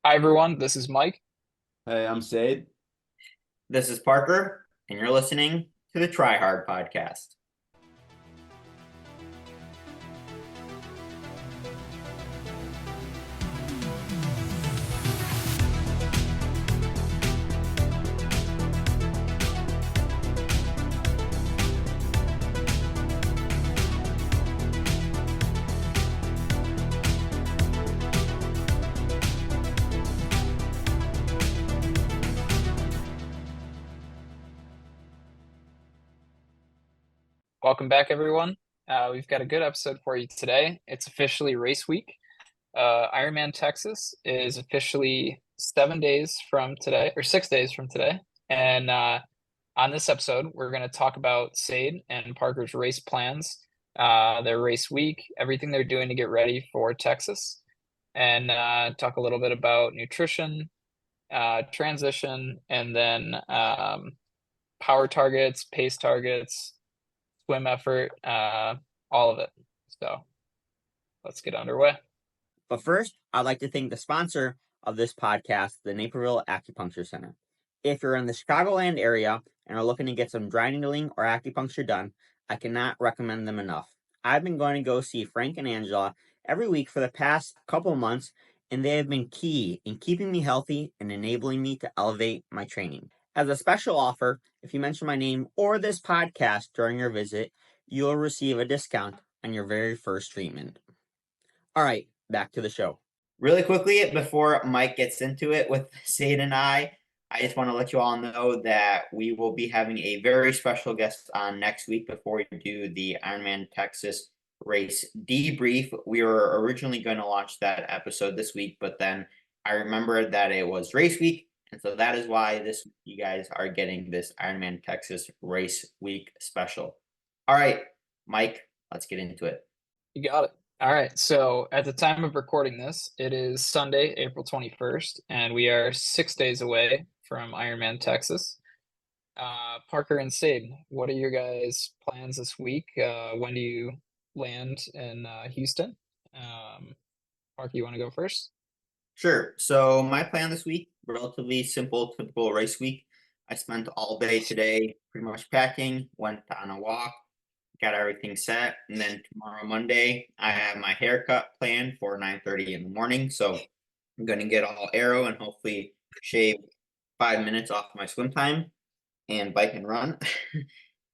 Hi, everyone. This is Mike. Hey, I'm Seid. This is Parker, and you're listening to the Try Hard podcast. Welcome back, everyone. We've got a good episode for you today. It's officially race week. Ironman Texas is officially 7 days from today, or 6 days from today. And on this episode, we're going to talk about Seid and Parker's race plans, their race week, everything they're doing to get ready for Texas, and talk a little bit about nutrition, transition, and then power targets, pace targets, swim effort, all of it. So let's get underway. But first, I'd like to thank the sponsor of this podcast, the Naperville Acupuncture Center. If you're in the Chicagoland area and are looking to get some dry needling or acupuncture done, I cannot recommend them enough. I've been going to go see Frank and Angela every week for the past couple of months, and they have been key in keeping me healthy and enabling me to elevate my training. As a special offer, if you mention my name or this podcast during your visit, you'll receive a discount on your very first treatment. All right, back to the show. Really quickly, before Mike gets into it with Seid and I just want to let you all know that we will be having a very special guest on next week before we do the Ironman Texas race debrief. We were originally going to launch that episode this week, but then I remembered that it was race week. And so that is why you guys are getting this Ironman Texas race week special. All right, Mike, let's get into it. You got it. All right. So at the time of recording this, it is Sunday, April 21st, and we are 6 days away from Ironman Texas. Parker and Seid, what are your guys' plans this week? When do you land in Houston? Parker, you want to go first? Sure. So my plan this week, relatively simple, typical race week. I spent all day today pretty much packing, went on a walk, got everything set, and then tomorrow Monday I have my haircut planned for 9:30 in the morning. So I'm gonna get all aero and hopefully shave 5 minutes off my swim time and bike and run.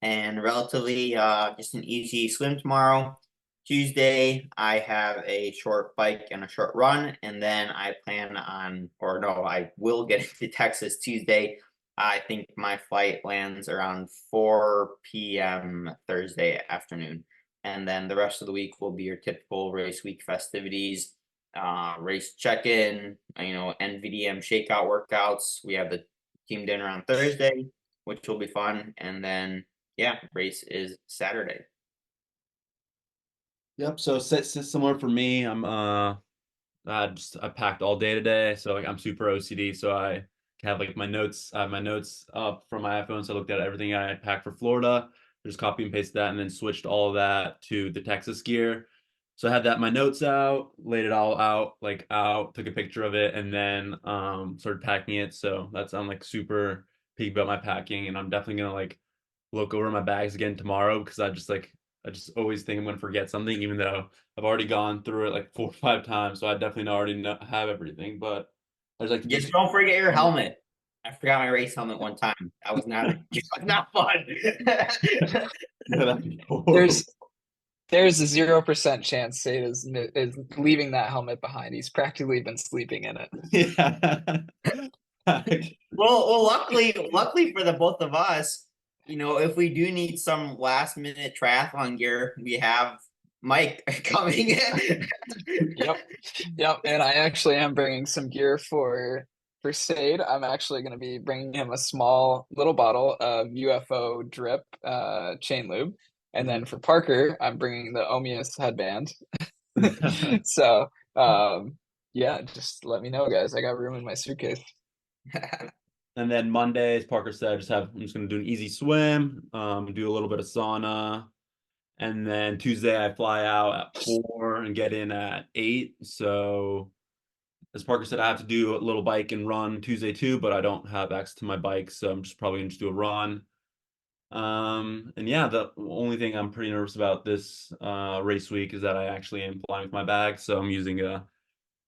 And relatively just an easy swim tomorrow. Tuesday, I have a short bike and a short run, and then I plan on, or no, I will get into Texas Tuesday. I think my flight lands around 4 p.m. Thursday afternoon. And then the rest of the week will be your typical race week festivities, race check-in, NVDM shakeout workouts. We have the team dinner on Thursday, which will be fun. And then, yeah, race is Saturday. Yep. So similar for me. I packed all day today, so like I'm super OCD. So I have like I have my notes up from my iPhone. So I looked at everything I packed for Florida, just copy and paste that, and then switched all of that to the Texas gear. So I had my notes out, laid it all out, took a picture of it, and then started packing it. So I'm like super peak about my packing, and I'm definitely gonna like look over my bags again tomorrow because I just always think I'm gonna forget something, even though I've already gone through it like 4 or 5 times. So I definitely have everything. But I just like to be Just don't forget your helmet. I forgot my race helmet one time. That was not not fun. that'd be There's horrible. there's a 0% chance Seid is leaving that helmet behind. He's practically been sleeping in it. Yeah. Well, luckily for the both of us, if we do need some last minute triathlon gear, we have Mike coming in. Yep. Yep. And I actually am bringing some gear for Seid. I'm actually going to be bringing him a small little bottle of UFO drip chain lube. And then for Parker, I'm bringing the Omius headband. So, yeah, just let me know, guys. I got room in my suitcase. And then Monday, as Parker said, I'm just gonna do an easy swim, do a little bit of sauna, and then Tuesday I fly out at 4 and get in at 8. So as Parker said, I have to do a little bike and run Tuesday too, but I don't have access to my bike, so I'm just probably gonna just do a run. And yeah, the only thing I'm pretty nervous about this race week is that I actually am flying with my bag, so I'm using a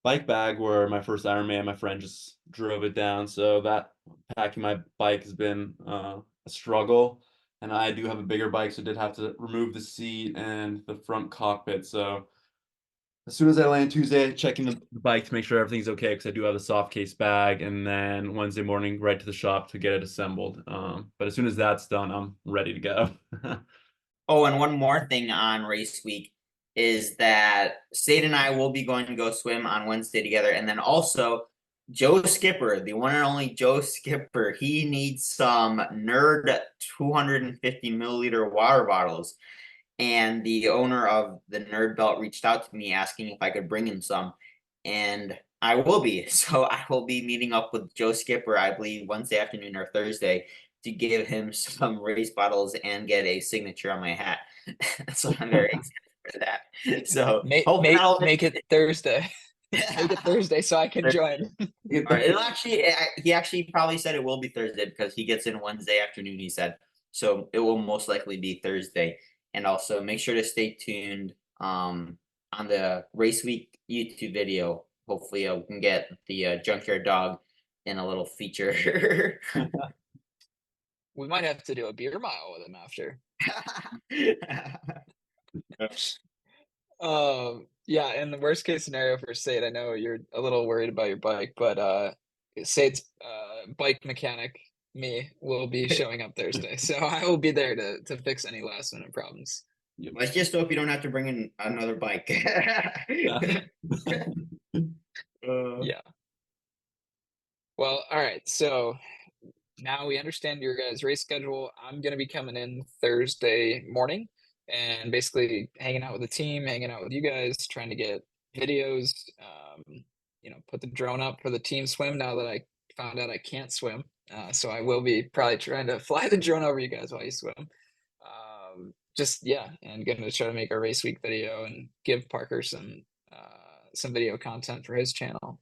bike bag where my first Ironman, my friend just drove it down, so that packing my bike has been a struggle. And I do have a bigger bike, so I did have to remove the seat and the front cockpit. So as soon as I land Tuesday, checking the bike to make sure everything's okay because I do have a soft case bag, and then Wednesday morning right to the shop to get it assembled. But as soon as that's done, I'm ready to go. Oh, and one more thing on race week is that Sade and I will be going to go swim on Wednesday together. And then also Joe Skipper, the one and only Joe Skipper, he needs some Nerd 250 milliliter water bottles. And the owner of the Nerd Belt reached out to me asking if I could bring him some. And I will be. So I will be meeting up with Joe Skipper, I believe, Wednesday afternoon or Thursday to give him some race bottles and get a signature on my hat. So I'm very excited for that. So Make it Thursday. Make it Thursday so I can join. All right, it'll actually. He actually probably said it will be Thursday because he gets in Wednesday afternoon. He said so. It will most likely be Thursday. And also make sure to stay tuned on the race week YouTube video. Hopefully, we can get the junkyard dog in a little feature. We might have to do a beer mile with him after. Yeah, and the worst case scenario for Sade, I know you're a little worried about your bike, but Sade's bike mechanic, me, will be showing up Thursday. So I will be there to fix any last minute problems. Let's just hope you don't have to bring in another bike. Yeah. Well, all right. So now we understand your guys' race schedule. I'm gonna be coming in Thursday morning and basically hanging out with the team, hanging out with you guys, trying to get videos, put the drone up for the team swim now that I found out I can't swim. So I will be probably trying to fly the drone over you guys while you swim. And gonna try to make a race week video and give Parker some video content for his channel.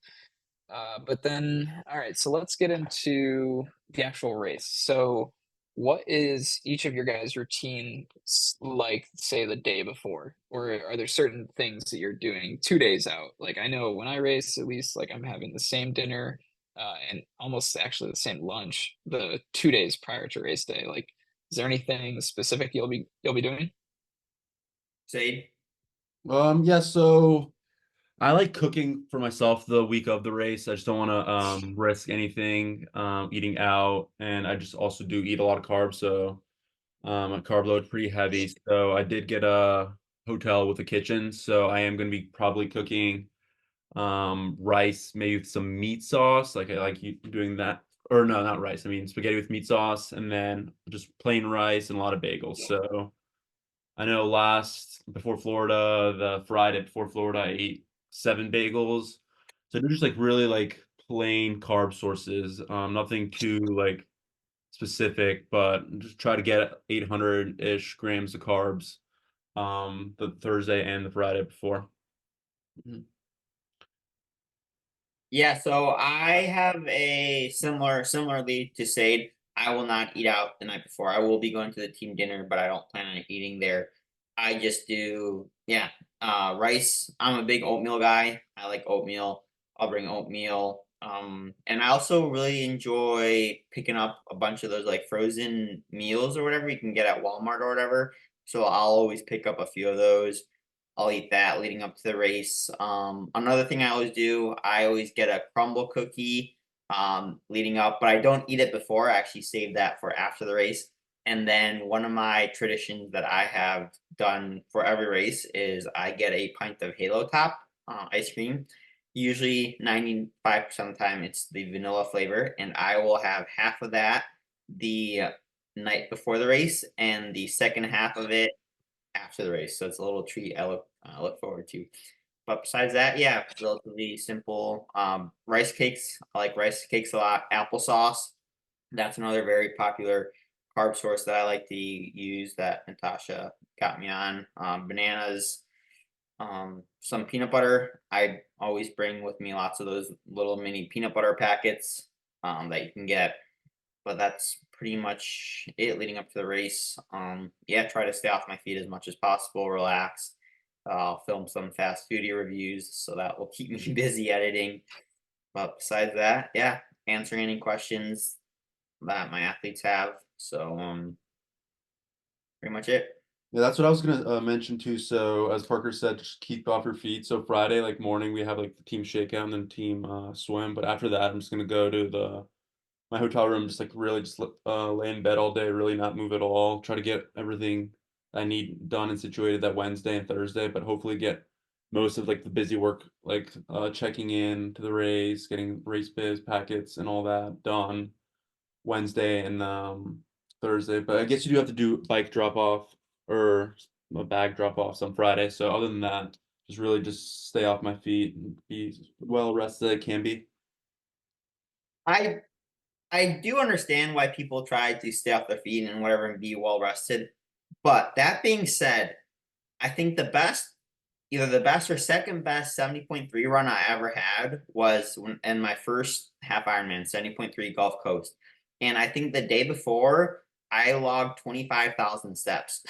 But then, all right, so let's get into the actual race. So, what is each of your guys' routine like, say, the day before? Or are there certain things that you're doing 2 days out? Like, I know when I race, at least, like, I'm having the same dinner and almost actually the same lunch the 2 days prior to race day. Like, is there anything specific you'll be doing? Sade? Yeah, so I like cooking for myself the week of the race. I just don't want to risk anything eating out, and I just also do eat a lot of carbs, so my carb load pretty heavy. So I did get a hotel with a kitchen, so I am going to be probably cooking rice, maybe with some meat sauce. Like I like doing that, or no, not rice. I mean spaghetti with meat sauce, and then just plain rice and a lot of bagels. So I know before Florida, the Friday before Florida, I ate 7 bagels. So they're just like really like plain carb sources. Nothing too like specific, but just try to get 800-ish grams of carbs the Thursday and the Friday before. Mhm. Yeah, so I have a similarly to Sade. I will not eat out the night before. I will be going to the team dinner, but I don't plan on eating there. I just do, yeah, rice. I'm a big oatmeal guy. I like oatmeal. I'll bring oatmeal. And I also really enjoy picking up a bunch of those like frozen meals or whatever you can get at Walmart or whatever. So I'll always pick up a few of those. I'll eat that leading up to the race. Another thing I always do, I always get a crumble cookie leading up, but I don't eat it before. I actually save that for after the race. And then one of my traditions that I have done for every race is I get a pint of Halo Top ice cream. Usually 95% of the time it's the vanilla flavor, and I will have half of that the night before the race and the second half of it after the race. So it's a little treat I look forward to. But besides that, yeah, relatively simple. Rice cakes. I like rice cakes a lot. Applesauce. That's another very popular carb source that I like to use that Natasha got me on. Bananas. some peanut butter. I always bring with me lots of those little mini peanut butter packets that you can get. But that's pretty much it leading up to the race. Yeah, try to stay off my feet as much as possible, relax. I'll film some fast foodie reviews, so that will keep me busy editing. But besides that, yeah, answering any questions that my athletes have. So pretty much it. Yeah, that's what I was gonna mention too. So as Parker said, just keep off your feet. So Friday, like morning, we have like the team shakeout and then team swim. But after that, I'm just gonna go to the my hotel room, just like really just lay in bed all day, really not move at all. Try to get everything I need done and situated that Wednesday and Thursday, but hopefully get most of like the busy work, like checking in to the race, getting race biz packets and all that done Wednesday and Thursday. But I guess you do have to do bike drop off or a bag drop offs on Friday. So other than that, just really just stay off my feet and be well rested I can be. I I do understand why people try to stay off their feet and whatever and be well rested. But that being said, I think either the best or second best 70.3 run I ever had was in my first half Ironman, 70.3 Gulf Coast. And I think the day before, I logged 25,000 steps.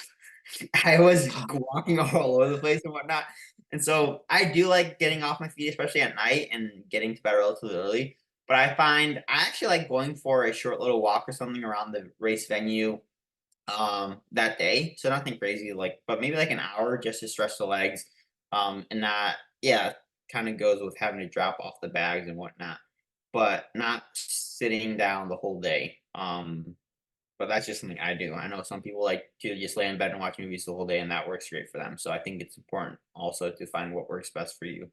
I was walking all over the place and whatnot. And so I do like getting off my feet, especially at night and getting to bed relatively early. But I find I actually like going for a short little walk or something around the race venue that day. So nothing crazy, like, but maybe like an hour just to stretch the legs. And that, yeah, kind of goes with having to drop off the bags and whatnot, but not sitting down the whole day. But that's just something I do. I know some people like to just lay in bed and watch movies the whole day, and that works great for them. So I think it's important also to find what works best for you.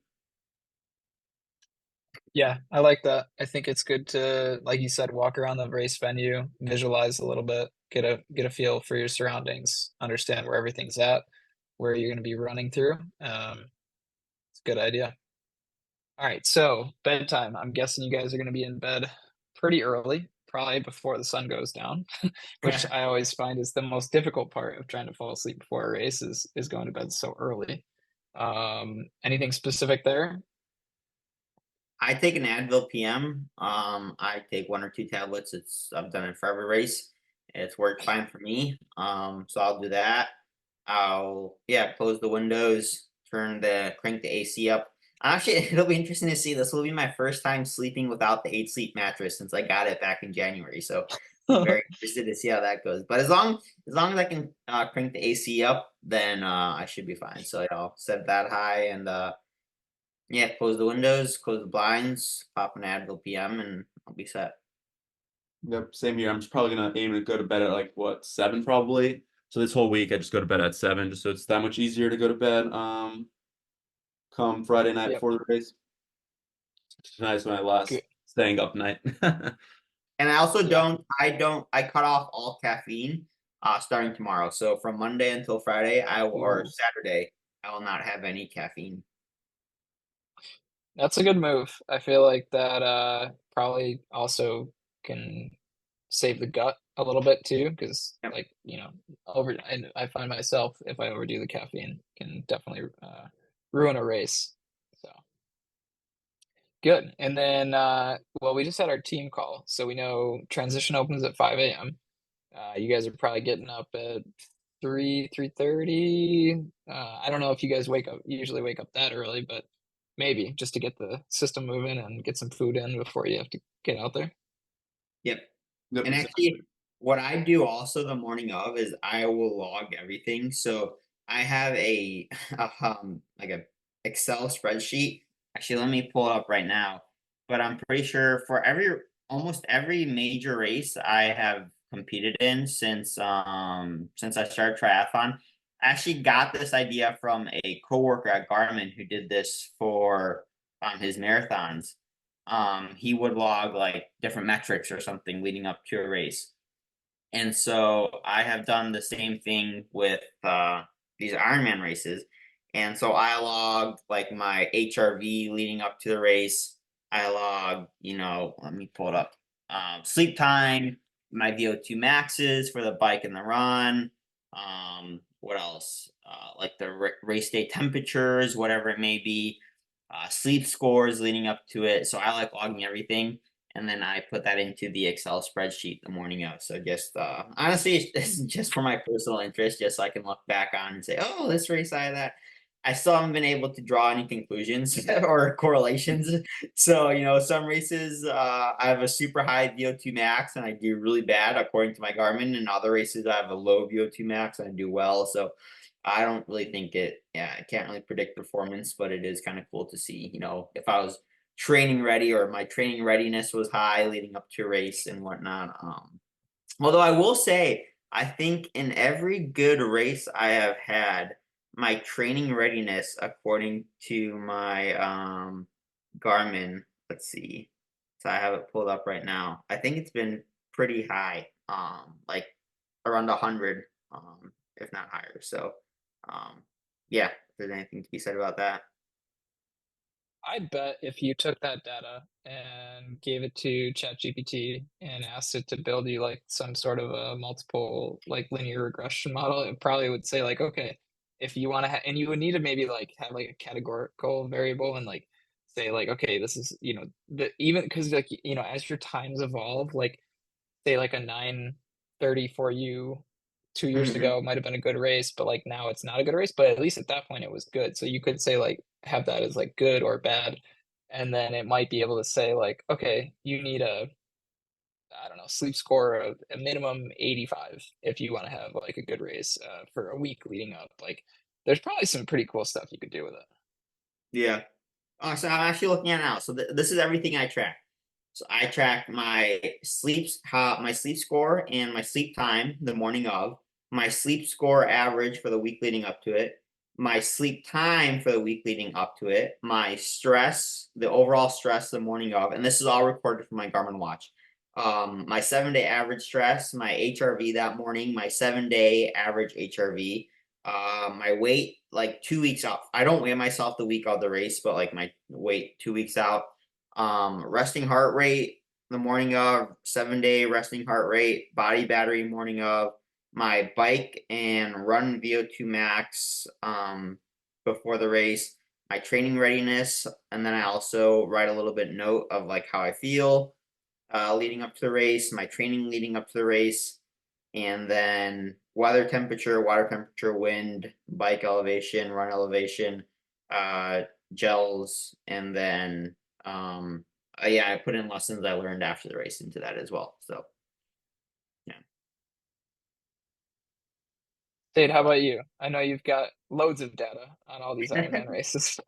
Yeah, I like that. I think it's good to, like you said, walk around the race venue, visualize a little bit, get a feel for your surroundings, understand where everything's at, where you're going to be running through. It's a good idea. All right, so bedtime. I'm guessing you guys are going to be in bed pretty early, probably before the sun goes down, which I always find is the most difficult part of trying to fall asleep before a race is going to bed so early. Anything specific there? I take an Advil PM. I take one or two tablets. I've done it for every race. It's worked fine for me. So I'll do that. I'll close the windows, crank the AC up. Actually, it'll be interesting to see. This will be my first time sleeping without the 8 sleep mattress since I got it back in January. So I'm very interested to see how that goes. But as long as I can crank the AC up, then I should be fine. So I'll set that high and close the windows, close the blinds, pop an Advil PM, and I'll be set. Yep, same here. I'm just probably gonna aim to go to bed at like what 7 probably. So this whole week I just go to bed at 7, just so it's that much easier to go to bed. Come Friday night Yep. before the race. Tonight's my last Good. staying up night. And I also Yeah. I cut off all caffeine starting tomorrow. So from Monday until Friday, or Ooh, Saturday, I will not have any caffeine. that's a good move. I feel like that probably also can save the gut a little bit too, because Yep. like and I find myself if I overdo the caffeine can definitely ruin a race. So good. And then well, we just had our team call, so we know transition opens at 5 a.m. You guys are probably getting up at 3:30. I don't know if you guys usually wake up that early, but maybe just to get the system moving and get some food in before you have to get out there. Yep. Yep, And actually, what I do also the morning of is I will log everything. So I have like a Excel spreadsheet. Actually, let me pull it up right now. But I'm pretty sure for almost every major race I have competed in since I started triathlon. I actually got this idea from a coworker at Garmin who did this for his marathons. He would log like different metrics or something leading up to a race. And so I have done the same thing with these Ironman races. And so I logged like my HRV leading up to the race. I logged, let me pull it up. Sleep time, my VO2 maxes for the bike and the run, what else? Like the race day temperatures, whatever it may be, sleep scores leading up to it. So I like logging everything, and then I put that into the Excel spreadsheet the morning of. So just honestly, it's just for my personal interest, just so I can look back on and say, oh, this race I had that. I still haven't been able to draw any conclusions or correlations. So, some races, I have a super high VO2 max and I do really bad according to my Garmin. And other races, I have a low VO2 max and I do well. So, I don't really think I can't really predict performance, but it is kind of cool to see, if I was training ready or my training readiness was high leading up to a race and whatnot. Although I will say, I think in every good race I have had, my training readiness, according to my Garmin, let's see. So I have it pulled up right now. I think it's been pretty high, like around 100, if not higher. So, yeah, if there's anything to be said about that. I bet if you took that data and gave it to ChatGPT and asked it to build you like some sort of a multiple like linear regression model, it probably would say like, okay, if you want to and you would need to maybe like have like a categorical variable and like say like, okay, this is, even because like, as your times evolve, like say like a 9:30 for you 2 years Hmm. ago might have been a good race, but like now it's not a good race. But at least at that point it was good. So you could say like have that as like good or bad, and then it might be able to say like, okay, you need a I don't know sleep score of a minimum 85 if you want to have like a good race for a week leading up. Like there's probably some pretty cool stuff you could do with it. Yeah. Oh, so I'm actually looking at it now. So this is everything I track. So I track my sleep score and my sleep time the morning of, my sleep score average for the week leading up to it, my sleep time for the week leading up to it, my stress, the overall stress the morning of, and this is all recorded from my Garmin watch. My 7-day average stress, my HRV that morning, my 7-day average HRV, my weight like 2 weeks out. I don't weigh myself the week of the race, but like my weight 2 weeks out. Resting heart rate the morning of, 7-day resting heart rate, body battery morning of, my bike and run VO2 max before the race, my training readiness, and then I also write a little bit note of like how I feel leading up to the race, my training leading up to the race, and then weather temperature, water temperature, wind, bike elevation, run elevation, uh, gels, and then yeah, I put in lessons I learned after the race into that as well. So yeah. Dave, how about you? I know you've got loads of data on all these Ironman races.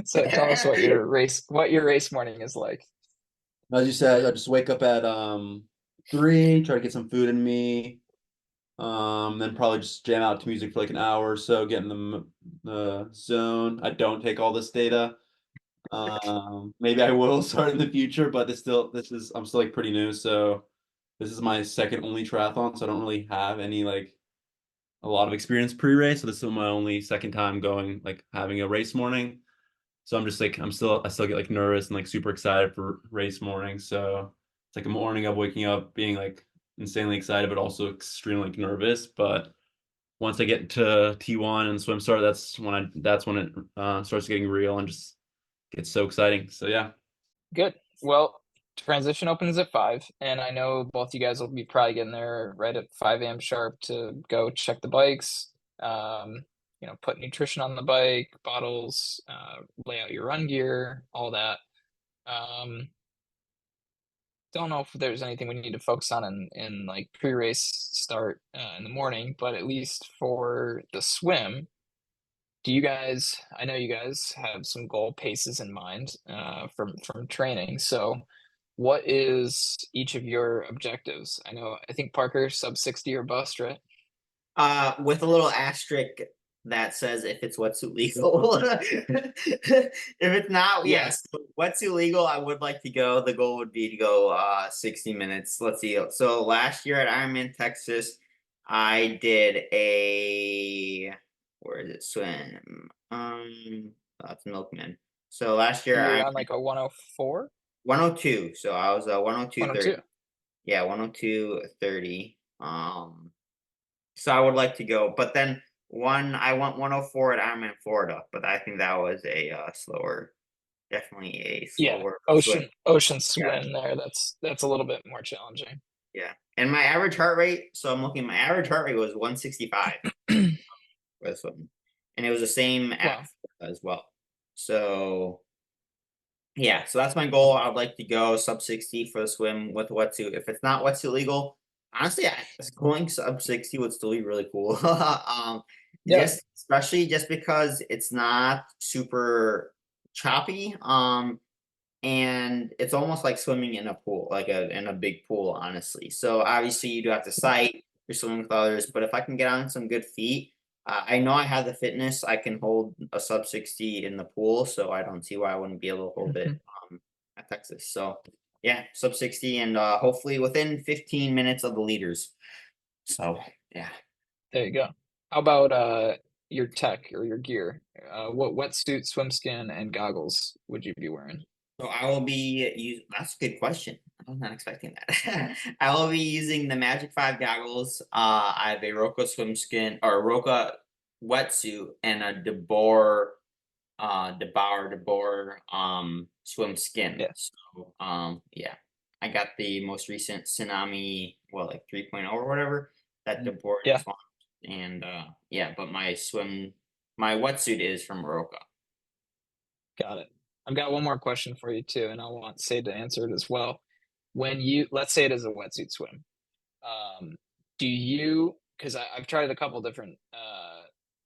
So tell us what your race morning is like. As you said, I just wake up at 3, try to get some food in me. Then probably just jam out to music for like an hour or so, get in the zone. I don't take all this data. Maybe I will start in the future, but I'm still like pretty new, so this is my second only triathlon, so I don't really have any like a lot of experience pre-race. So this is my only second time going like having a race morning. So I'm just like I still get like nervous and like super excited for race morning. So it's like a morning of waking up being like insanely excited, but also extremely like nervous. But once I get to T1 and swim start, that's when it starts getting real and just gets so exciting. So yeah. Good. Well, transition opens at 5, and I know both you guys will be probably getting there right at 5 a.m. sharp to go check the bikes, put nutrition on the bike, bottles, lay out your run gear, all that. Um, don't know if there's anything we need to focus on in like pre-race start in the morning, but at least for the swim, I know you guys have some goal paces in mind from training. So what is each of your objectives? I think Parker sub 60 or bust, right? With a little asterisk that says if it's wetsuit legal. If it's not, Yeah. yes, wetsuit legal. I would like to go. The goal would be to go 60 minutes. Let's see. So last year at Ironman Texas, I did a where is it swim? That's Milkman. So last year You were I on like a 104, 102. So I was 102.30. 102. Yeah, 102.30. So I would like to go, but then I went 104 at Ironman Florida, but I think that was a definitely a Yeah, slower swim. ocean Yeah, swim there. That's a little bit more challenging. yeah. And my average heart rate, so I'm looking, my average heart rate was 165 for the swim, and it was the same Wow. at Florida as well. So yeah, so that's my goal. I'd like to go sub 60 for the swim with wetsuit. If it's not wetsuit legal, honestly, going sub 60 would still be really cool. Yeah. Especially just because it's not super choppy. And it's almost like swimming in a pool, like in a big pool, honestly. So obviously you do have to sight, you're swimming with others, but if I can get on some good feet, I know I have the fitness. I can hold a sub 60 in the pool, so I don't see why I wouldn't be able to hold it Mhm. at Texas. So yeah, sub 60 and hopefully within 15 minutes of the leaders. So yeah. There you go. How about your tech or your gear? What wetsuit, swim skin, and goggles would you be wearing? So I will be using. That's a good question. I was not expecting that. I will be using the Magic 5 goggles. I have a Roka swim skin or Roka wetsuit and a DeBoer swim skin. Yeah. So yeah. I got the most recent Tsunami, well, like 3.0 or whatever that DeBoer Yeah. just launched. And yeah, but my wetsuit is from Roka. Got it. I've got one more question for you too, and I want Say to answer it as well. When you, let's say it is a wetsuit swim, do you, because I've tried a couple different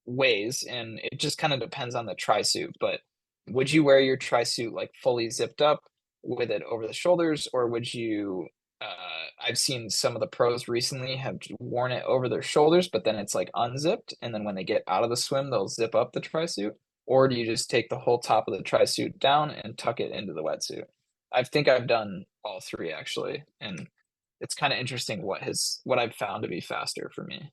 ways, and it just kind of depends on the tri suit, but would you wear your tri suit like fully zipped up with it over the shoulders, or would you? I've seen some of the pros recently have worn it over their shoulders, but then it's like unzipped, and then when they get out of the swim, they'll zip up the tri suit. Or do you just take the whole top of the tri suit down and tuck it into the wetsuit? I think I've done all three actually, and it's kind of interesting what I've found to be faster for me.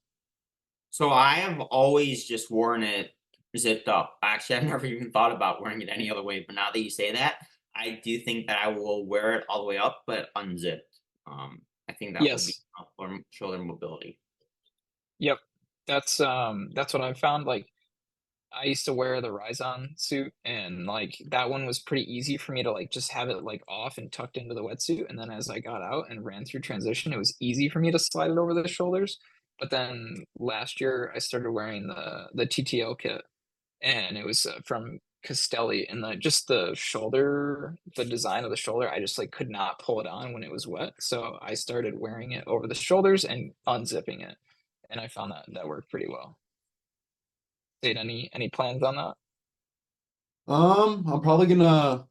So I have always just worn it zipped up. Actually, I've never even thought about wearing it any other way. But now that you say that, I do think that I will wear it all the way up, but unzipped. I think that would be Yes. for shoulder mobility. Yep. That's what I've found. Like I used to wear the Rizon suit, and like that one was pretty easy for me to like just have it like off and tucked into the wetsuit. And then as I got out and ran through transition, it was easy for me to slide it over the shoulders. But then last year I started wearing the TTL kit, and it was from Castelli, and just the shoulder, the design of the shoulder, I just like could not pull it on when it was wet. So I started wearing it over the shoulders and unzipping it, and I found that worked pretty well. Did any plans on that? I'm probably gonna.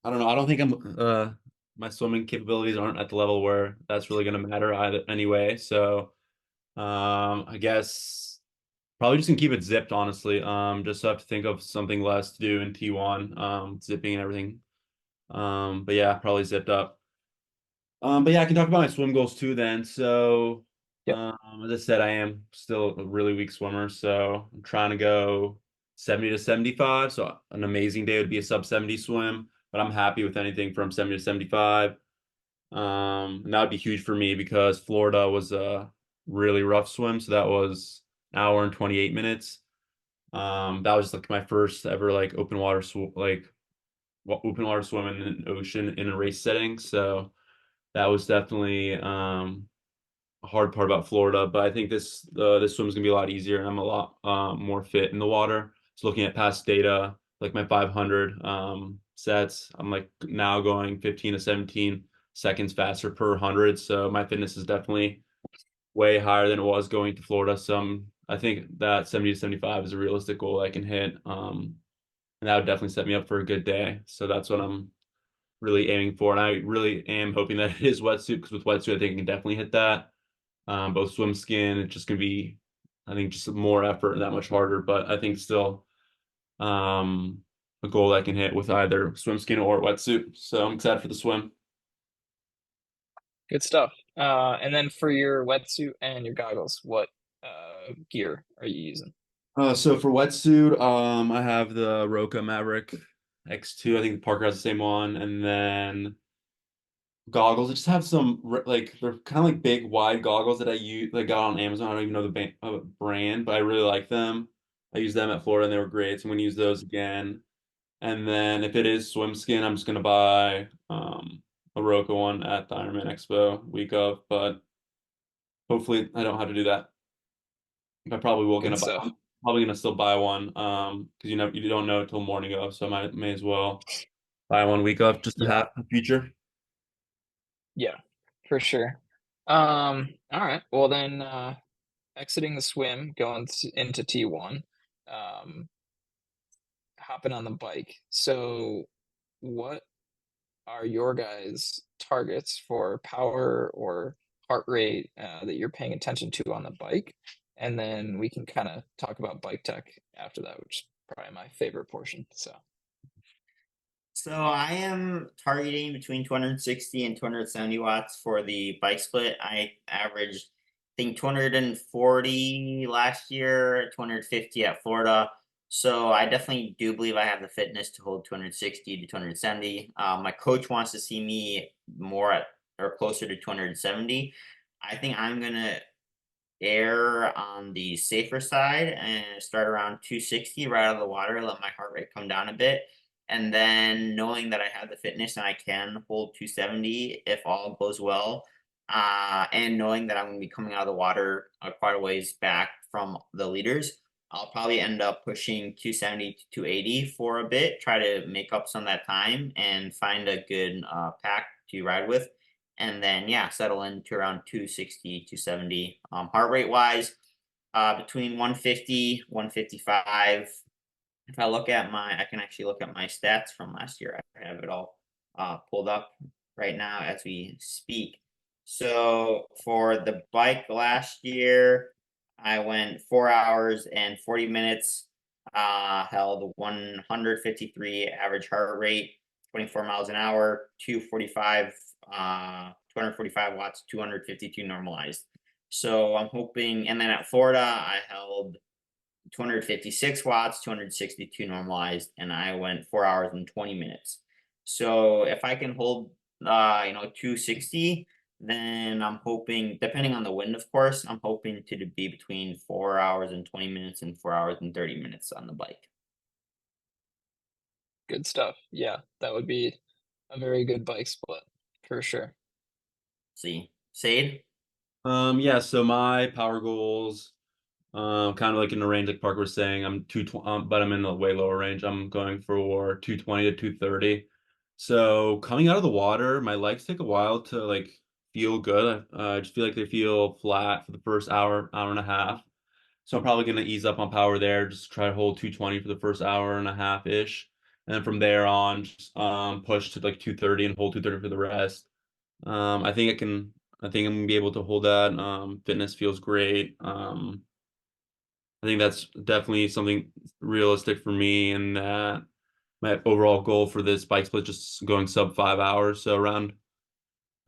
I don't know. I don't think my swimming capabilities aren't at the level where that's really gonna matter either anyway. So, I guess probably just gonna keep it zipped, honestly. Just so I have to think of something less to do in T1, zipping and everything. But yeah, probably zipped up. But yeah, I can talk about my swim goals too then. So, Yep. as I said, I am still a really weak swimmer, so I'm trying to go 70 to 75. So an amazing day would be a sub 70 swim, but I'm happy with anything from 70 to 75. And that would be huge for me because Florida was a really rough swim, so that was an hour and 28 minutes. That was like my first ever like open water swim in an ocean in a race setting. So that was definitely a hard part about Florida, but I think this swim is gonna be a lot easier, and I'm a lot more fit in the water. So looking at past data, like my 500 sets, I'm like now going 15 to 17 seconds faster per 100. So my fitness is definitely way higher than it was going to Florida. So I think that 70 to 75 is a realistic goal I can hit. And that would definitely set me up for a good day. So that's what I'm really aiming for, and I really am hoping that it is wetsuit because with wetsuit, I think I can definitely hit that. Both swim skin, it's just gonna be, I think, just more effort and that much harder. But I think still um, a goal I can hit with either swim skin or wetsuit. So I'm excited for the swim. Good stuff. And then for your wetsuit and your goggles, what gear are you using? So for wetsuit, I have the Roka Maverick X2. I think Parker has the same one, and then goggles. I just have some like they're kind of like big, wide goggles that I use. That I got on Amazon. I don't even know the brand, but I really like them. I used them at Florida and they were great. So I'm gonna use those again. And then if it is swim skin, I'm just gonna buy a Roka one at the Ironman Expo week of. But hopefully I don't have to do that. I probably will Good gonna buy. stuff. I'm probably gonna still buy one. Because you don't know till morning of, so I may as well buy one week of just to Yeah. have in the future. Yeah, for sure. All right. Well then, exiting the swim, going into T1, um, hopping on the bike. So, what are your guys' targets for power or heart rate that you're paying attention to on the bike? And then we can kind of talk about bike tech after that, which is probably my favorite portion. So, So I am targeting between 260 and 270 watts for the bike split. I averaged, I think, 240 last year, 250 at Florida. So I definitely do believe I have the fitness to hold 260 to 270. My coach wants to see me more at or closer to 270. I think I'm gonna err on the safer side and start around 260 right out of the water, let my heart rate come down a bit. And then knowing that I have the fitness and I can hold 270 if all goes well, and knowing that I'm going to be coming out of the water quite a ways back from the leaders, I'll probably end up pushing 270 to 280 for a bit, try to make up some of that time and find a good pack to ride with, and then yeah, settle into around 260, 270. Heart rate wise, between 150, 155. If I look at I can actually look at my stats from last year. I have it all pulled up right now as we speak. So for the bike last year, I went 4 hours and 40 minutes, held 153 average heart rate, 24 miles an hour, 245 watts, 252 normalized. So I'm hoping, and then at Florida, I held 256 watts, 262 normalized, and I went 4 hours and 20 minutes. So if I can hold, 260, then I'm hoping, depending on the wind, of course, I'm hoping to be between 4 hours and 20 minutes and 4 hours and 30 minutes on the bike. good stuff. Yeah, that would be a very good bike split for sure. See, Sade? Yeah, so my power goals, kind of like in the range like Parker was saying, but I'm in a way lower range. I'm going for 220 to 230. So coming out of the water, my legs take a while to like feel good. I just feel like they feel flat for the first hour, hour and a half. So I'm probably gonna ease up on power there, just try to hold 220 for the first hour and a half ish. And then from there on, just, push to like 230 and hold 230 for the rest. I think I think I'm gonna be able to hold that. Fitness feels great. I think that's definitely something realistic for me, and that my overall goal for this bike split just going sub 5 hours. So around,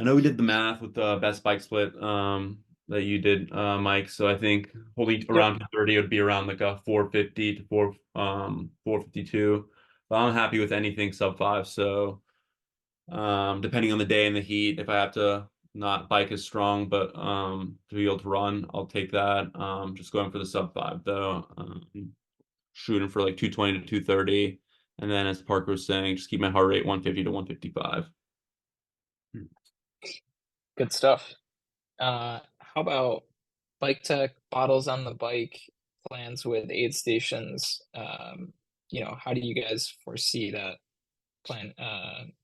I know we did the math with the best bike split that you did, Mike. So I think holding Yep. around 230 would be around like a 450 to 452. But I'm happy with anything sub five. So depending on the day and the heat, if I have to not bike as strong, but to be able to run, I'll take that. Just going for the sub five though. Shooting for like 220 to 230. And then as Parker was saying, just keep my heart rate 150 to 155. Good stuff. How about bike tech, bottles on the bike, plans with aid stations? How do you guys foresee that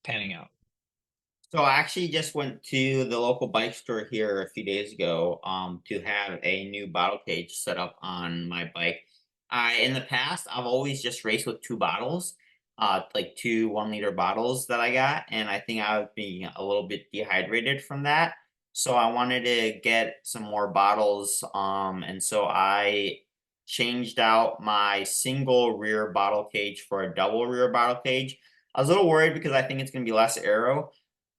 panning out? So I actually just went to the local bike store here a few days ago to have a new bottle cage set up on my bike. In the past I've always just raced with two bottles, like two 1 liter bottles that I got, and I think I would be a little bit dehydrated from that. So I wanted to get some more bottles, and so I changed out my single rear bottle cage for a double rear bottle cage. I was a little worried because I think it's going to be less aero,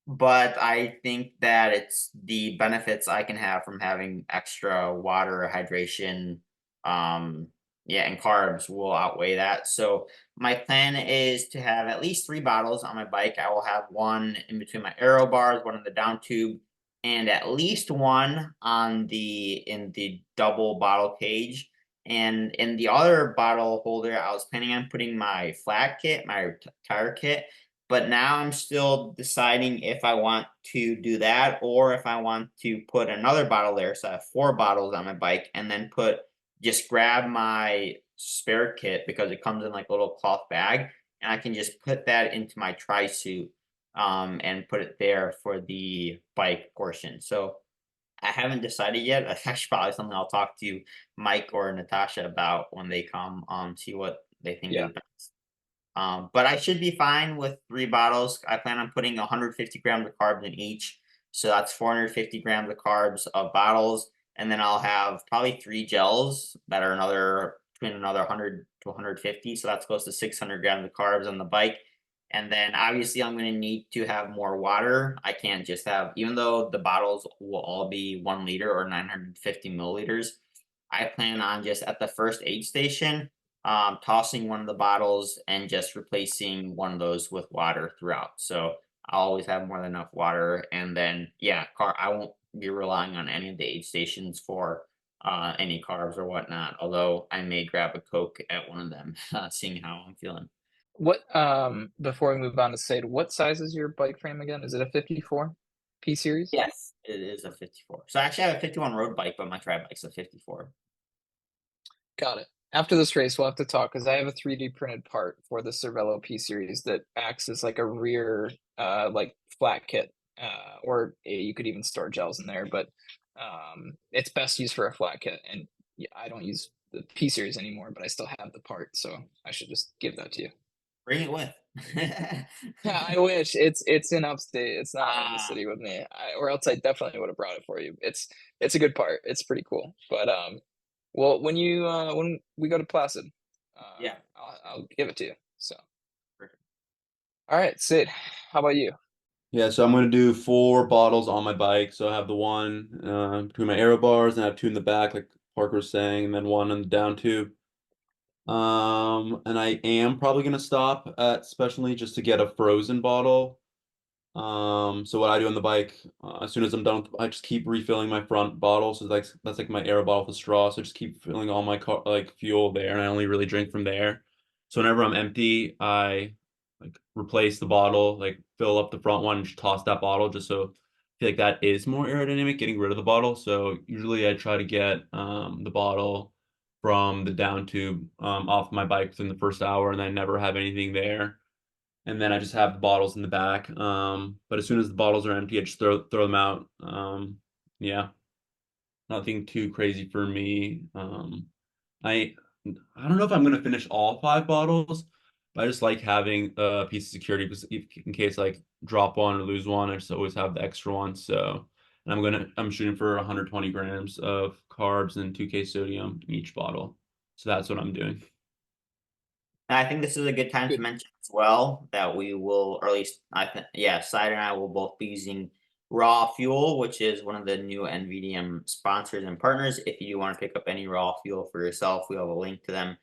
but I think that it's the benefits I can have from having extra water, hydration, yeah, and carbs will outweigh that. So my plan is to have at least 3 bottles on my bike. I will have one in between my aero bars, one in the down tube, and at least one in the double bottle cage. And in the other bottle holder, I was planning on putting my flat kit, my tire kit, but now I'm still deciding if I want to do that or if I want to put another bottle there. So I have 4 bottles on my bike, and then just grab my spare kit because it comes in like a little cloth bag, and I can just put that into my tri suit and put it there for the bike portion. So I haven't decided yet. That's actually probably something I'll talk to Mike or Natasha about when they come, see what they think Yeah. is best. But I should be fine with 3 bottles. I plan on putting 150 grams of carbs in each. So that's 450 grams of carbs of bottles. And then I'll have probably 3 gels that are between another 100 to 150. So that's close to 600 grams of carbs on the bike. And then obviously I'm going to need to have more water. I can't just have, even though the bottles will all be 1 liter or 950 milliliters, I plan on just at the first aid station tossing one of the bottles and just replacing one of those with water throughout. So I'll always have more than enough water. And then, yeah, I won't be relying on any of the aid stations for any carbs or whatnot. Although I may grab a Coke at one of them, seeing how I'm feeling. What before we move on to Seid, what size is your bike frame again? Is it a 54 P series? Yes, it is a 54. So actually, I have a 51 road bike, but my tri bike's a 54. Got it. After this race, we'll have to talk because I have a 3D printed part for the Cervelo P series that acts as like a rear, like flat kit, or you could even store gels in there. But it's best used for a flat kit, and yeah, I don't use the P series anymore, but I still have the part, so I should just give that to you. Bring it with. Yeah, I wish it's in upstate. It's not in the Ah, city with me, or else I definitely would have brought it for you. It's a good part. It's pretty cool. But well, when we go to Placid, yeah. I'll give it to you. So, Perfect. all right, Sid, how about you? Yeah, so I'm gonna do 4 bottles on my bike. So I have the one between my aero bars, and I have 2 in the back, like Parker was saying, and then one on the down tube. And I am probably gonna stop at Specialty just to get a frozen bottle. So what I do on the bike, as soon as I'm done, I just keep refilling my front bottle. So that's like my air bottle with straw. So just keep filling all my car like fuel there, and I only really drink from there. So whenever I'm empty, I like replace the bottle, like fill up the front one, and just toss that bottle, just so I feel like that is more aerodynamic, getting rid of the bottle. So usually I try to get the bottle from the down tube off my bike within the first hour, and I never have anything there, and then I just have the bottles in the back. But as soon as the bottles are empty, I just throw them out. Yeah, nothing too crazy for me. I I don't know if I'm gonna finish all 5 bottles, but I just like having a piece of security because in case like drop one or lose one, I just always have the extra one. So, and I'm shooting for 120 grams of carbs and 2K sodium in each bottle. So that's what I'm doing. And I think this is a good time to Good. mention as well that we will, or at least yeah, Side and I will both be using Raw Fuel, which is one of the new NVDM sponsors and partners. If you want to pick up any raw fuel for yourself, we have a link to them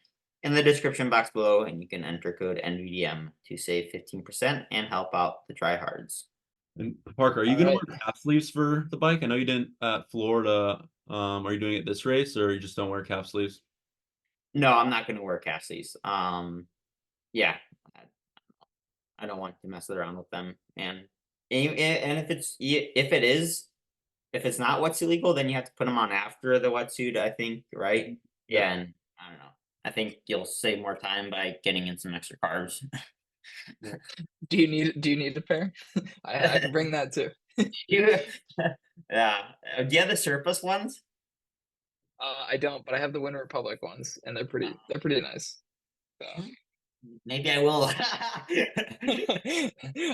in the description box below, and you can enter code NVDM to save 15% and help out the tryhards. And Parker, are you All gonna right. wear calf sleeves for the bike? I know you didn't at Florida. Are you doing it this race, or you just don't wear calf sleeves? No, I'm not going to wear Cassie's. Yeah, I don't want to mess around with them, and if it's not wetsuit legal, then you have to put them on after the wetsuit, I think, right? Yeah. Yeah, and I don't know. I think you'll save more time by getting in some extra carbs. Yeah. Do you need a pair? I can bring that too. You- yeah. Do you have the surface ones? I don't, but I have the Winter Republic ones, and they're pretty nice. So. Maybe I will.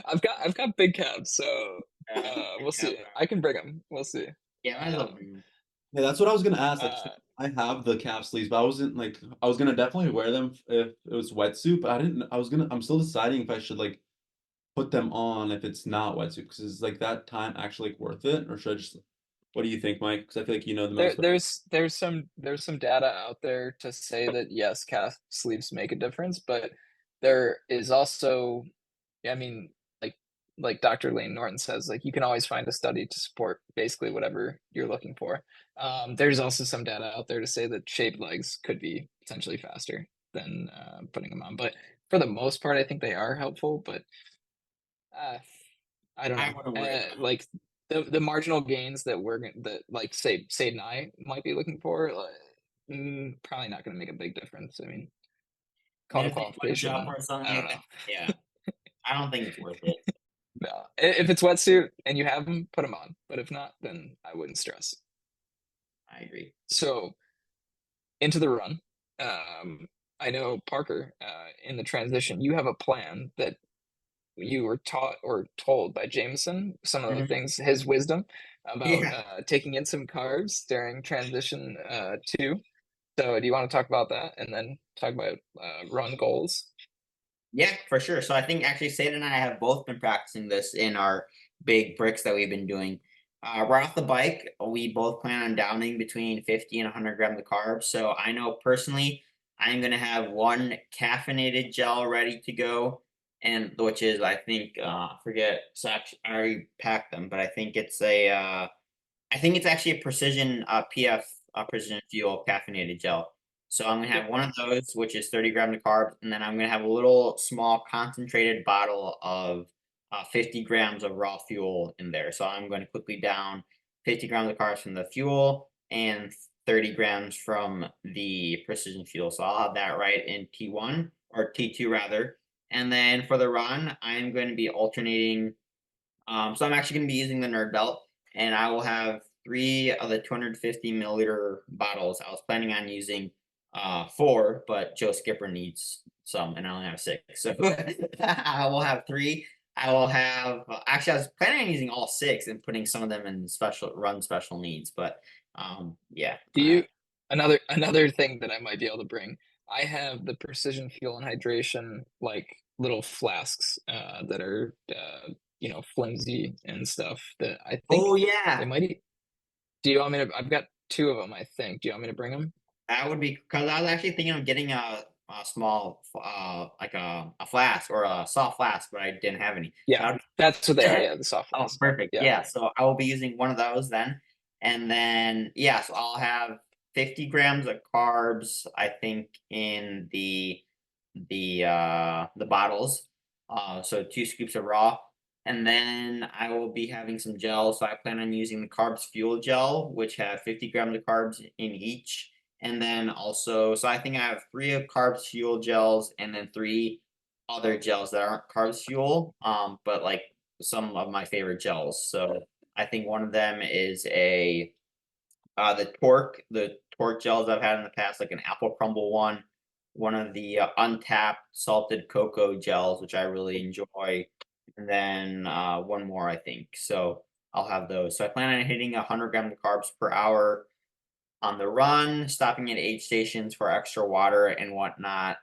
I've got big calves, so we'll Yeah, see. I can bring them. We'll see. yeah, might as well Um, bring 'em. Yeah, that's what I was gonna ask. Like, uh, I have the calf sleeves, but I wasn't like I was gonna definitely wear them if it was wetsuit, but I didn't. I was gonna. I'm still deciding if I should like put them on if it's not wetsuit, because is like that time actually like, worth it, or should I just? What do you think, Mike? Because I feel like you know the most. there's some data out there to say that yes, calf sleeves make a difference, but there is also, I mean, like Dr. Lane Norton says, like you can always find a study to support basically whatever you're looking for. There's also some data out there to say that shaved legs could be potentially faster than putting them on, but for the most part, I think they are helpful. But uh, I don't I know, wouldn't worry about it. like the marginal gains that that like say Said and I might be looking for, like, probably not going to make a big difference. I mean, I mean, cone if they put a jump qualification, or something I don't like know. that, yeah, I don't think it's worth it. No, if it's wetsuit and you have them, put them on. But if not, then I wouldn't stress. I agree. So into the run. I know Parker, in the transition, you have a plan that you were taught or told by Jameson, some of the Mhm. things, his wisdom about Yeah. taking in some carbs during transition too. So do you want to talk about that and then talk about run goals? Yeah, for sure. So I think actually Said and I have both been practicing this in our big bricks that we've been doing. Right off the bike, we both plan on downing between 50 and 100 grams of carbs. So I know personally, I'm going to have one caffeinated gel ready to go, and which is, I think, forget, so actually, I already packed them, but I think it's actually a precision PF precision fuel caffeinated gel. So I'm gonna Yep. have one of those, which is 30 grams of carbs, and then I'm gonna have a little small concentrated bottle of 50 grams of raw fuel in there. So I'm going to quickly down 50 grams of carbs from the fuel and 30 grams from the precision fuel. So I'll have that right in T1 or T2 rather. And then for the run, I'm going to be alternating. So I'm actually going to be using the Nerd Belt, and I will have three of the 250 milliliter bottles. I was planning on using four, but Joe Skipper needs some, and I only have six. So I will have three. I will have actually I was planning on using all six and putting some of them in special needs, but yeah, Do you another thing that I might be able to bring? I have the precision fuel and hydration like little flasks that are flimsy and stuff that I think oh they yeah, might. Do you want me to? I've got two of them. I think. Do you want me to bring them? that would be because I was actually thinking of getting a small like a flask or a soft flask, but I didn't have any. So Yeah, I would that's what they are. Yeah, the soft Oh, flask. perfect. Yeah. Yeah, so I will be using one of those then. And then, yeah, so I'll have 50 grams of carbs, I think, in the bottles. So 2 scoops of raw. And then I will be having some gel. So I plan on using the carbs fuel gel, which have 50 grams of carbs in each. And then also, so I think I have three of carbs fuel gels and then three other gels that aren't carbs fuel. But like some of my favorite gels. So I think one of them is the torque gels I've had in the past, like an apple crumble one. One of the untapped salted cocoa gels, which I really enjoy, and then one more I think. So I'll have those. So I plan on hitting 100 grams of carbs per hour on the run, stopping at aid stations for extra water and whatnot.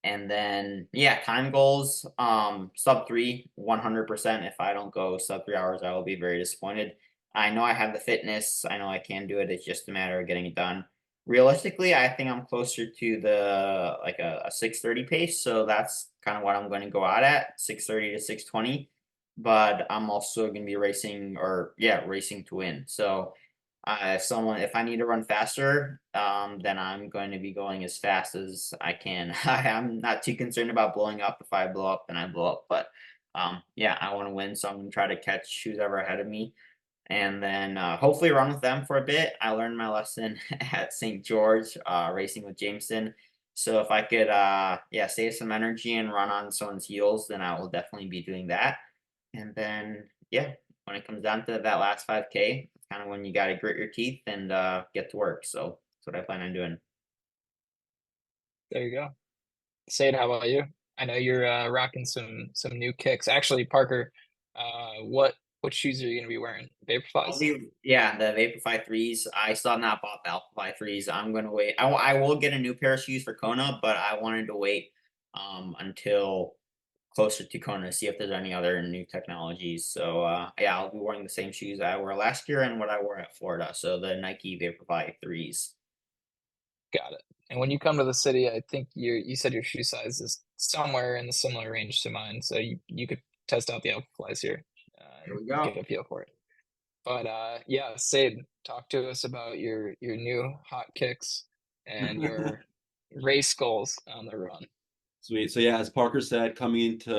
And then yeah, time goals, sub 3, 100%. If I don't go sub 3 hours, I will be very disappointed. I know I have the fitness, I know I can do it. It's just a matter of getting it done. Realistically, I think I'm closer to the like a 6:30 pace. So that's kind of what I'm going to go out at, 6:30 to 6:20. But I'm also going to be racing or yeah, racing to win. So if I need to run faster, then I'm going to be going as fast as I can. I'm not too concerned about blowing up. If I blow up, then I blow up. But yeah, I want to win, so I'm gonna try to catch who's ever ahead of me, and then hopefully run with them for a bit. I learned my lesson at St. George, racing with Jameson. So if I could, yeah, save some energy and run on someone's heels, then I will definitely be doing that. And then, yeah, when it comes down to that last 5K, it's kind of when you got to grit your teeth and get to work. So that's what I plan on doing. There you go. Said, how about you? I know you're rocking some new kicks. Actually, Parker, what shoes are you gonna be wearing? I'll Vaporflies? be, yeah, the Vaporfly threes. I still have not bought the Alphafly threes. I'm gonna wait. I will get a new pair of shoes for Kona, but I wanted to wait until closer to Kona to see if there's any other new technologies. So yeah, I'll be wearing the same shoes I wore last year and what I wore at Florida. So the Nike Vaporfly threes. Got it. And when you come to the city, I think you said your shoe size is somewhere in the similar range to mine. So you could test out the alpha flies here There we and go. get a feel for it. But yeah, Seid, talk to us about your new hot kicks and your race goals on the run. Sweet. So yeah, as Parker said, coming into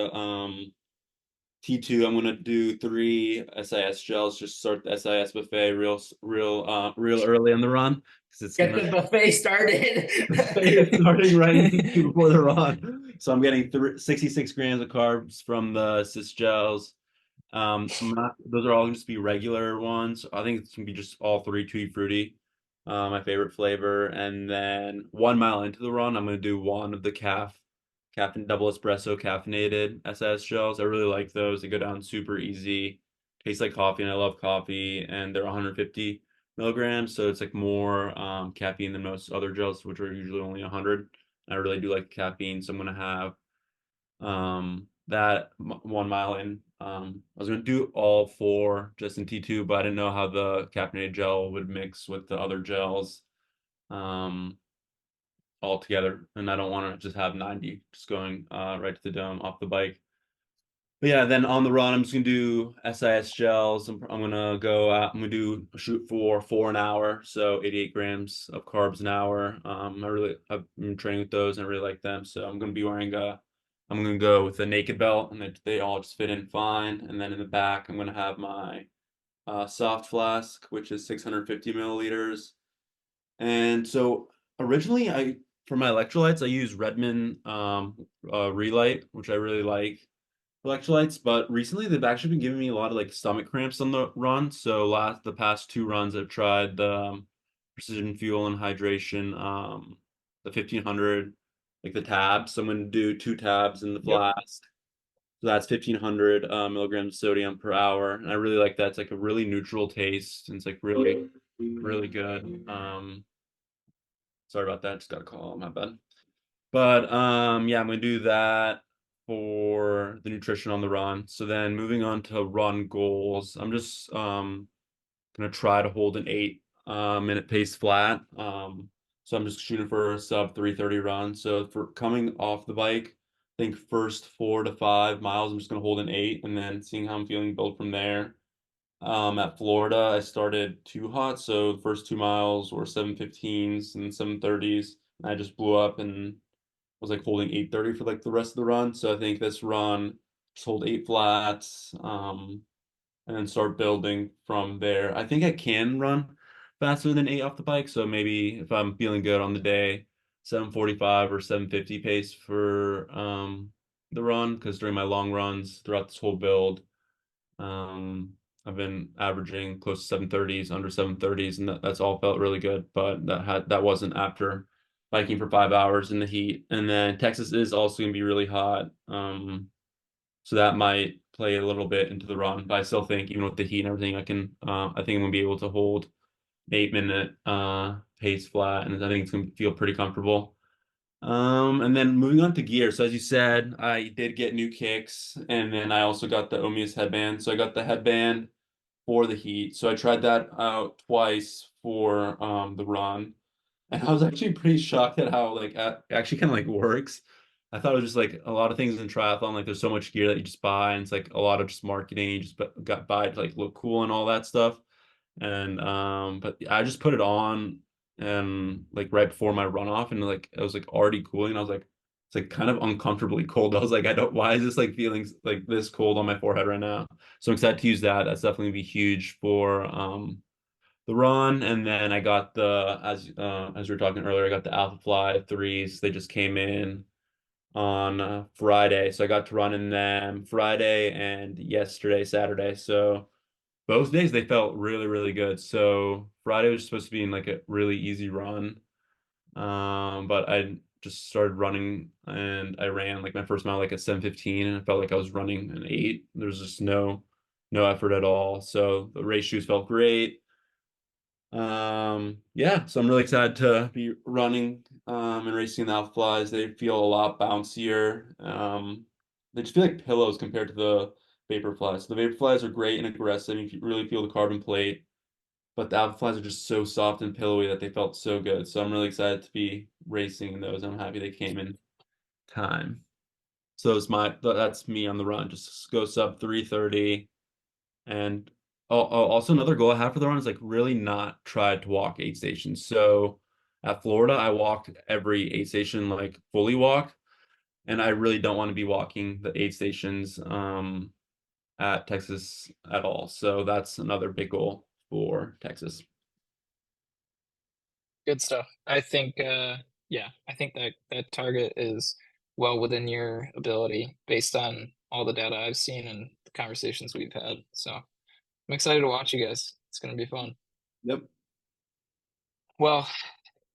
T2, I'm gonna do 3 SIS gels. Just start the SIS buffet real early on the run because it's Get gonna the buffet started. it's starting right in T2 before the run. So I'm getting 66 grams of carbs from the SIS gels. Those are all gonna just be regular ones. I think it's gonna be just all three tutti frutti, my favorite flavor. And then 1 mile into the run, I'm gonna do one of the caffeine double espresso caffeinated SS gels. I really like those. They go down super easy. Taste like coffee, and I love coffee. And they're 150 milligrams, so it's like more caffeine than most other gels, which are usually only 100. I really do like caffeine, so I'm gonna have that 1 mile in. I was gonna do all four just in T2, but I didn't know how the caffeinated gel would mix with the other gels um, all together, and I don't want to just have 90 just going right to the dome off the bike. But yeah, then on the run, I'm just gonna do SIS gels. I'm gonna go out. I'm gonna do shoot for 4 an hour, so 88 grams of carbs an hour. I've been training with those and I really like them. So I'm gonna be wearing I'm gonna go with a naked belt, and they all just fit in fine. And then in the back, I'm gonna have my soft flask, which is 650 milliliters. And so originally, for my electrolytes, I use Redmond Relight, which I really like electrolytes, but recently they've actually been giving me a lot of like stomach cramps on the run. So the past 2 runs I've tried the Precision Fuel and Hydration, the 1500, like the tabs. So I'm gonna do 2 tabs in the Yep. flask. So that's 1500 milligrams of sodium per hour. And I really like that. It's like a really neutral taste. And it's like really, really good. Sorry about that. Just got a call. My bad. But yeah, I'm gonna do that for the nutrition on the run. So then moving on to run goals, I'm just gonna try to hold an 8 minute pace flat. So I'm just shooting for a sub 3:30 run. So for coming off the bike, I think first 4 to 5 miles, I'm just gonna hold an 8 and then seeing how I'm feeling, build from there. At Florida, I started too hot, so the first 2 miles were 7:15s and 7:30s. And I just blew up and was like holding 8:30 for like the rest of the run. So I think this run, just hold 8 flats, and then start building from there. I think I can run faster than 8 off the bike. So maybe if I'm feeling good on the day, 7:45 or 7:50 pace for the run, because during my long runs throughout this whole build, um, I've been averaging close to 7:30s, under 7:30s, and that's all felt really good. But that wasn't after biking for 5 hours in the heat. And then Texas is also gonna be really hot. So that might play a little bit into the run. But I still think even with the heat and everything, I think I'm gonna be able to hold 8 minute pace flat, and I think it's gonna feel pretty comfortable. And then moving on to gear. So as you said, I did get new kicks, and then I also got the Omius headband. So I got the headband for the heat. So I tried that out twice for the run, and I was actually pretty shocked at how like it actually kind of like works. I thought it was just like a lot of things in triathlon, like there's so much gear that you just buy, and it's like a lot of just marketing. You just got buy to like look cool and all that stuff. And but I just put it on and like right before my runoff, and like it was like already cooling. And I was like, it's like kind of uncomfortably cold. I was like, I don't, why is this like feeling like this cold on my forehead right now? So I'm excited to use that. That's definitely gonna be huge for the run. And then I got the as we were talking earlier, I got the Alpha Fly threes. They just came in on Friday, so I got to run in them Friday and yesterday, Saturday. So both days they felt really, really good. So Friday was supposed to be in like a really easy run. But I just started running and I ran like my first mile like at 7:15 and I felt like I was running an 8. There's just no effort at all. So the race shoes felt great. Yeah, so I'm really excited to be running and racing the Alpha Flies. They feel a lot bouncier. They just feel like pillows compared to the Vapor Flies. So the Vapor Flies are great and aggressive. You really feel the carbon plate, but the Alpha Flies are just so soft and pillowy that they felt so good. So I'm really excited to be racing in those. I'm happy they came in time. So it's that's me on the run. Just go sub 3:30. And also another goal I have for the run is like really not try to walk 8 stations. So at Florida, I walked every 8 station, like fully walk, and I really don't want to be walking the 8 stations at Texas at all. So that's another big goal for Texas. Good stuff. I think yeah, I think that that target is well within your ability based on all the data I've seen and the conversations we've had. So I'm excited to watch you guys. It's gonna be fun. Yep. Well,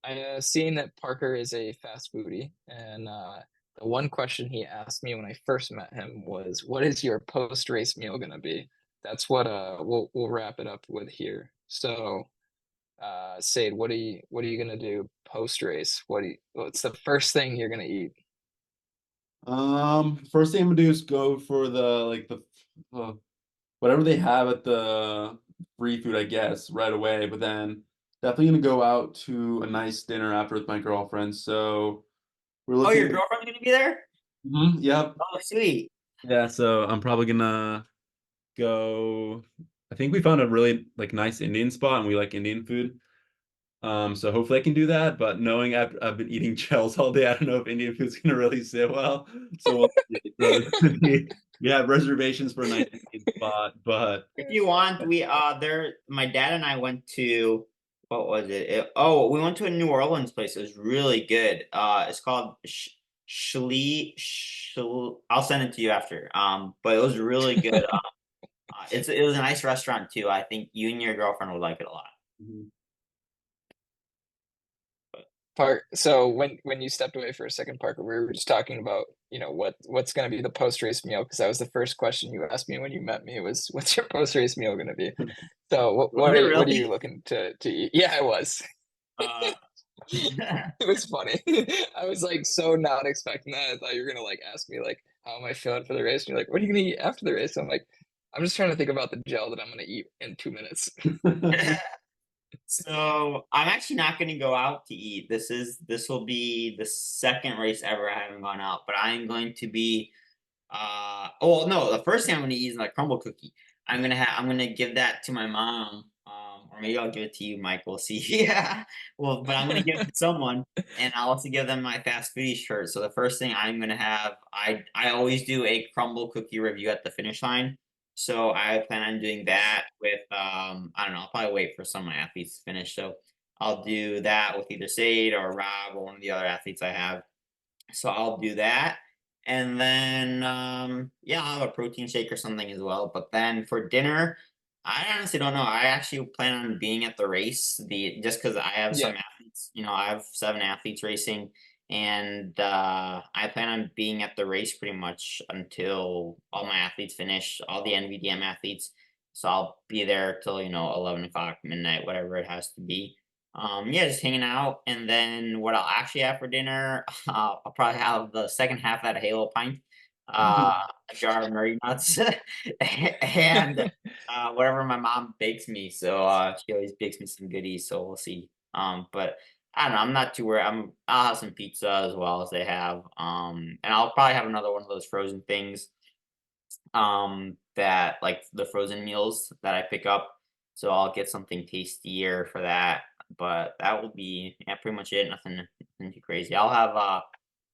I seen that Parker is a fast foodie, and the one question he asked me when I first met him was, "What is your post-race meal gonna be?" That's what we'll wrap it up with here. So, Seid, what are you gonna do post-race? What's the first thing you're gonna eat? First thing I'm gonna do is go for the uh, whatever they have at the free food, I guess, right away. But then definitely gonna go out to a nice dinner after with my girlfriend. So we're Oh, your looking. girlfriend's gonna be there? Yep. Oh, sweet. Yeah. So I'm probably gonna go. I think we found a really like nice Indian spot, and we like Indian food. So hopefully I can do that. But knowing I've been eating gels all day, I don't know if Indian food's gonna really sit well. So we'll see. So it's gonna we have reservations for a nice Indian spot, but If you want, we there. My dad and I went to what was it? Oh, we went to a New Orleans place. It was really good. It's called I'll send it to you after. But it was really good. It was a nice restaurant too. I think you and your girlfriend would like it a lot. Mhm. So when you stepped away for a second, Parker, we were just talking about, what's gonna be the post-race meal, because that was the first question you asked me when you met me was, "What's your post-race meal gonna be?" So Was it what are you really? looking to eat? Yeah, I was. Uh, It was funny. I was like so not expecting that. I thought you were gonna like ask me like how am I feeling for the race? And you're like, what are you gonna eat after the race? I'm like, I'm just trying to think about the gel that I'm gonna eat in 2 minutes. so I'm actually not going to go out to eat. This will be the second race ever I haven't gone out, but I am going to be oh no, the first thing I'm gonna eat is my crumble cookie. I'm gonna give that to my mom. Or maybe I'll give it to you, Mike. We'll see. Yeah. Well, but I'm gonna give it to someone, and I'll also give them my fast foodie shirt. So the first thing I'm gonna have, I always do a crumble cookie review at the finish line. So I plan on doing that with I don't know, I'll probably wait for some of my athletes to finish. So I'll do that with either Seid or Rob or one of the other athletes I have. So I'll do that. And then yeah, I'll have a protein shake or something as well. But then for dinner, I honestly don't know. I actually plan on being at the race. Just because I have some Yeah. athletes, I have 7 athletes racing, and I plan on being at the race pretty much until all my athletes finish, all the NVDM athletes. So I'll be there till 11 o'clock, midnight, whatever it has to be. Yeah, just hanging out. And then what I'll actually have for dinner, I'll probably have the second half at a Halo pint, a jar of Murray nuts, and whatever my mom bakes me. So she always bakes me some goodies. So we'll see. But I don't know. I'm not too worried. I'll have some pizza as well as they have. And I'll probably have another one of those frozen things. That like the frozen meals that I pick up. So I'll get something tastier for that. But that will be, yeah, pretty much it. Nothing too crazy. I'll have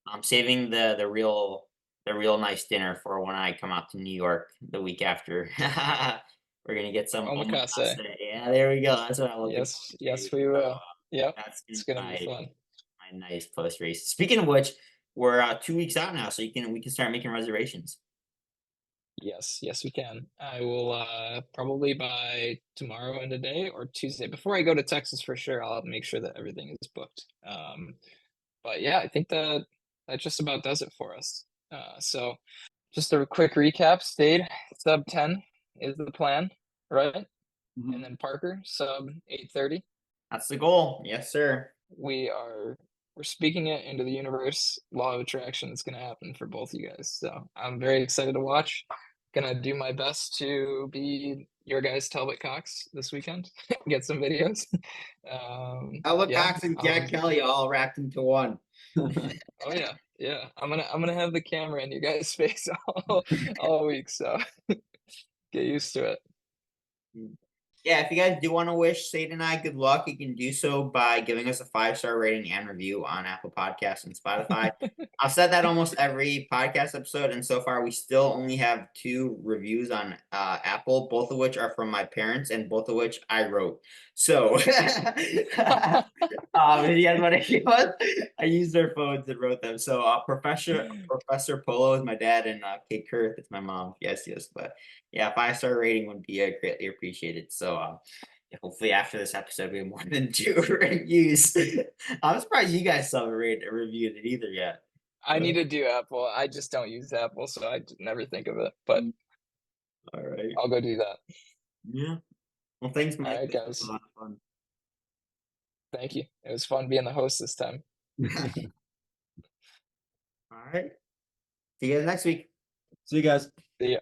I'm saving the real nice dinner for when I come out to New York the week after. We're gonna get some Omakase. omakase. Yeah, there we go. That's what I'm looking Yes, forward to. yes, we So will. Yep, that's gonna it's be gonna be my fun. my nice post race. Speaking of which, we're 2 weeks out now, so we can start making reservations. Yes, yes, we can. I will probably by tomorrow and today or Tuesday before I go to Texas for sure. I'll make sure that everything is booked. But yeah, I think that just about does it for us. So just a quick recap: Stayed sub 10 is the plan, right? And Mhm. then Parker sub 8:30. That's the goal. Yes, sir. We are we're speaking it into the universe. Law of attraction is going to happen for both you guys. So I'm very excited to watch. Gonna do my best to be your guys' Talbot Cox this weekend. Get some videos. Ella Yeah. Cox and Jack Kelly all wrapped into one. Oh yeah. Yeah, I'm gonna have the camera in you guys' face all week, so get used to it. Yeah, if you guys do want to wish Sade and I good luck, you can do so by giving us a 5-star rating and review on Apple Podcasts and Spotify. I've said that almost every podcast episode, and so far we still only have 2 reviews on Apple, both of which are from my parents and both of which I wrote. So, if you guys want to give us, I used their phones and wrote them. So, Professor Polo is my dad, and Kate Kurth is my mom. Yes, but yeah, 5-star rating would be greatly appreciated. So, hopefully after this episode we have more than 2 reviews. I'm surprised you guys still haven't reviewed it either yet. I need to do Apple. I just don't use Apple, so I never think of it. But All right. I'll go do that. Yeah. Well, thanks, Mike. All right, This was guys. a lot of fun. Thank you. It was fun being the host this time. All right. See you guys next week. See you guys. See ya.